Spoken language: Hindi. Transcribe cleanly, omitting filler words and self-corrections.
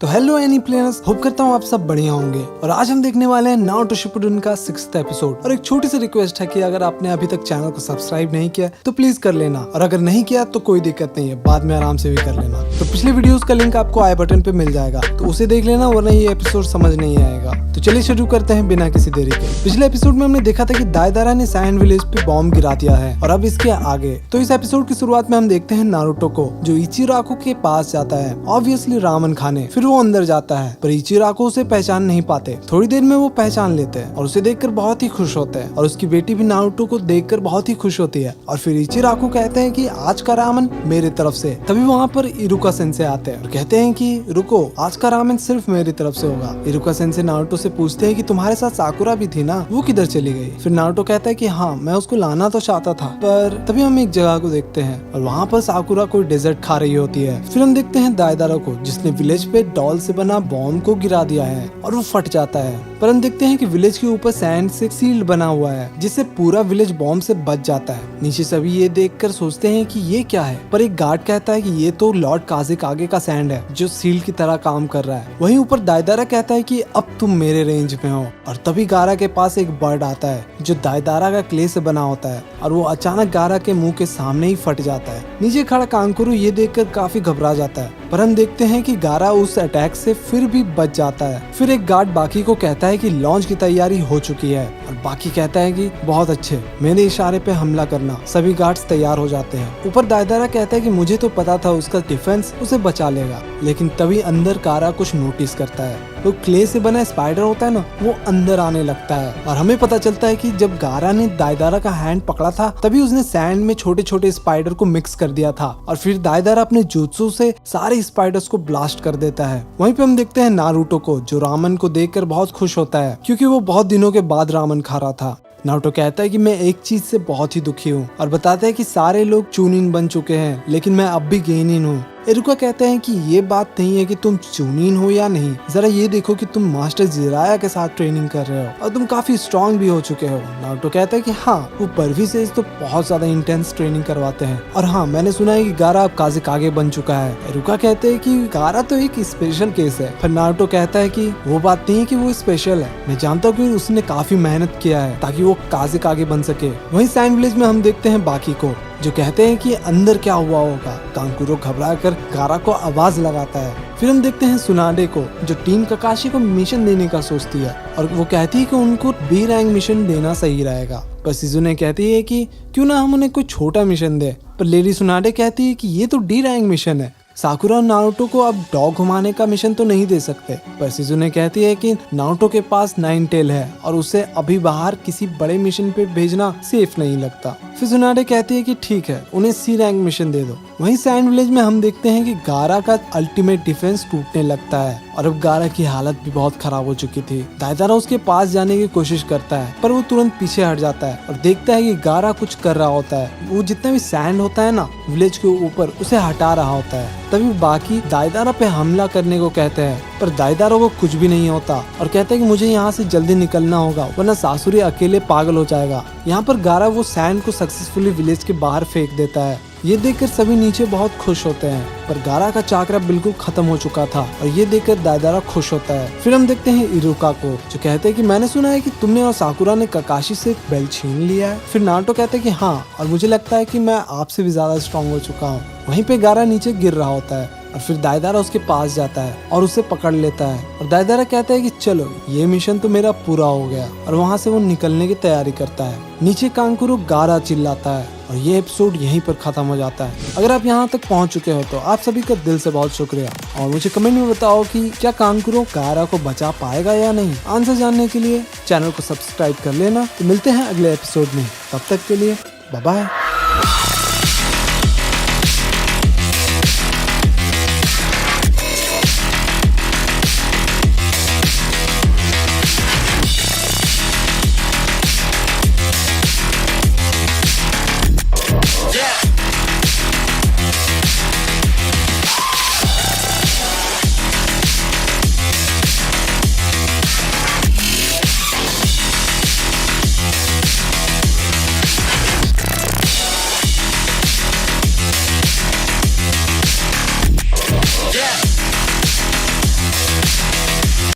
तो हेलो एनी प्लेयर्स, होप करता हूँ आप सब बढ़िया होंगे। और आज हम देखने वाले हैं नारुतो शिपुडेन का 6th एपिसोड। और एक छोटी सी रिक्वेस्ट है कि अगर आपने अभी तक चैनल को सब्सक्राइब नहीं किया तो प्लीज कर लेना, और अगर नहीं किया तो कोई दिक्कत नहीं है, बाद में आराम से भी कर लेना। तो पिछले वीडियोस का लिंक आपको आई बटन पे मिल जाएगा, तो उसे देख लेना, वरना ये एपिसोड समझ नहीं आएगा। तो चलिए शुरू करते हैं बिना किसी देरी के। पिछले एपिसोड में हमने देखा था कि दायदारा ने सैंड विलेज पे बॉम्ब गिरा दिया है, और अब इसके आगे। तो इस एपिसोड की शुरुआत में हम देखते हैं नारुतो को, जो इचिराको के पास जाता है, ऑब्वियसली रामन खाने। फिर वो अंदर जाता है, पर इचिराको उसे पहचान नहीं पाते। थोड़ी देर में वो पहचान लेते हैं और उसे देखकर बहुत ही खुश होते हैं, और उसकी बेटी भी नारुतो को देखकर बहुत ही खुश होती है। और फिर इचिराको कहते हैं कि आज का रामन मेरे तरफ से। तभी वहाँ पर इरुका सेंसे आते हैं और कहते हैं कि रुको, आज का रामन सिर्फ मेरी तरफ से होगा। इरुका सेंसे नारुतो से पूछते हैं कि तुम्हारे साथ साकुरा भी थी ना, वो किधर चली गई? फिर नारुतो कहता है कि हाँ, मैं उसको लाना तो चाहता था, पर तभी हम एक जगह को देखते हैं और वहाँ पर साकुरा कोई डेजर्ट खा रही होती है। फिर हम देखते हैं दायदारा को, जिसने विलेज पे डॉल से बना बॉम्ब को गिरा दिया है और वो फट जाता है। पर हम देखते हैं कि विलेज के ऊपर सैंड से सील्ड बना हुआ है, जिससे पूरा विलेज बॉम्ब से बच जाता है। नीचे सभी ये देखकर सोचते हैं कि ये क्या है, पर एक गार्ड कहता है कि ये तो लॉर्ड काज़ेकागे का सैंड है, जो सील्ड की तरह काम कर रहा है। वहीं ऊपर दायदारा कहता है कि अब तुम मेरे रेंज में हो। और तभी गारा के पास एक बर्ड आता है, जो दायदारा का क्ले से बना होता है, और वो अचानक गारा के मुंह के सामने ही फट जाता है। नीचे खड़ा कांकुरु ये देखकर काफी घबरा जाता है, पर हम देखते हैं कि गारा उस अटैक से फिर भी बच जाता है। फिर एक गार्ड बाकी को कहता है कि लॉन्च की तैयारी हो चुकी है, और बाकी कहता है कि बहुत अच्छे, मेरे इशारे पे हमला करना। सभी गार्ड्स तैयार हो जाते हैं। ऊपर दायदारा कहता है कि मुझे तो पता था उसका डिफेंस उसे बचा लेगा, लेकिन तभी अंदर गारा कुछ नोटिस करता है। तो क्ले से बना स्पाइडर होता है ना, वो अंदर आने लगता है, और हमें पता चलता है कि जब गारा ने दायदारा का हैंड पकड़ा था, तभी उसने सैंड में छोटे छोटे स्पाइडर को मिक्स कर दिया था। और फिर दायदारा अपने जुत्सु से सारे स्पाइडर्स को ब्लास्ट कर देता है। वहीं पे हम देखते हैं नारुतो को, जो रामन को देखकर बहुत खुश होता है, क्योंकि वो बहुत दिनों के बाद रामन खा रहा था। नारुतो कहता है कि मैं एक चीज से बहुत ही दुखी हूँ, और बताता है कि सारे लोग चूनिन बन चुके हैं, लेकिन मैं अब भी गेनिन हूँ। इरुका कहते हैं कि ये बात नहीं है कि तुम चूनिन हो या नहीं, जरा ये देखो कि तुम मास्टर जिराया के साथ ट्रेनिंग कर रहे हो, और तुम काफी स्ट्रांग भी हो चुके हो। नारुतो कहता है कि हाँ, वो परवी से तो बहुत ज्यादा इंटेंस ट्रेनिंग करवाते हैं, और हाँ, मैंने सुना है कि गारा अब काज़ेकागे बन चुका है। इरुका कहते हैं कि गारा तो एक स्पेशल केस है। फिर नारुतो कहता है कि वो बात नहीं है कि वो स्पेशल है, मैं जानता हूँ कि उसने काफी मेहनत किया है ताकि वो काज़ेकागे बन सके। वहीं सैंड विलेज में हम देखते हैं बाकी को, जो कहते हैं कि अंदर क्या हुआ होगा। कांकुरो घबरा कर गारा को आवाज लगाता है। फिर हम देखते हैं सुनाडे को, जो टीम ककाशी को मिशन देने का सोचती है, और वो कहती है कि उनको बी रैंक मिशन देना सही रहेगा। पर शिजुने कहती है कि क्यों ना हम उन्हें कोई छोटा मिशन दे, पर लेडी सुनाडे कहती है कि ये तो डी रैंक मिशन है, साकुरा और नारुतो को अब डॉग घुमाने का मिशन तो नहीं दे सकते। पर शिजुने कहती है कि नारुतो के पास 9 टेल है, और उसे अभी बाहर किसी बड़े मिशन पे भेजना सेफ नहीं लगता। फिर सुनाडे कहती है कि ठीक है, उन्हें सी रैंक मिशन दे दो। वहीं सैंड विलेज में हम देखते हैं कि गारा का अल्टीमेट डिफेंस टूटने लगता है, और अब गारा की हालत भी बहुत खराब हो चुकी थी। दायदारा उसके पास जाने की कोशिश करता है, पर वो तुरंत पीछे हट जाता है और देखता है कि गारा कुछ कर रहा होता है। वो जितना भी सैंड होता है ना विलेज के ऊपर, उसे हटा रहा होता है। तभी बाकी दायदारा पे हमला करने को कहते हैं, पर दायदारा को कुछ भी नहीं होता, और कहते हैं कि मुझे यहाँ से जल्दी निकलना होगा, वरना सासुरी अकेले पागल हो जाएगा। यहाँ पर गारा वो सैंड को सक्सेसफुली विलेज के बाहर फेंक देता है। ये देखकर सभी नीचे बहुत खुश होते हैं, पर गारा का चाकरा बिल्कुल खत्म हो चुका था, और ये देखकर दायदारा खुश होता है। फिर हम देखते हैं इरुका को, जो कहते हैं कि मैंने सुना है कि तुमने और साकुरा ने ककाशी से बेल्ट छीन लिया है। फिर नारुतो कहते हैं कि हाँ, और मुझे लगता है कि मैं आपसे भी ज्यादा स्ट्रांग हो चुका हूँ। वहीं पे गारा नीचे गिर रहा होता है, और फिर दायदारा उसके पास जाता है और उसे पकड़ लेता है, और दायदारा कहता है कि चलो, ये मिशन तो मेरा पूरा हो गया, और वहाँ से वो निकलने की तैयारी करता है। नीचे कांकुरो गारा चिल्लाता है, और ये एपिसोड यहीं पर खत्म हो जाता है। अगर आप यहाँ तक पहुँच चुके हो तो आप सभी का दिल से बहुत शुक्रिया, और मुझे कमेंट में बताओ कि क्या कांकुरो गारा को बचा पाएगा या नहीं। आंसर जानने के लिए चैनल को सब्सक्राइब कर लेना। तो मिलते हैं अगले एपिसोड में, तब तक के लिए बाय बाय।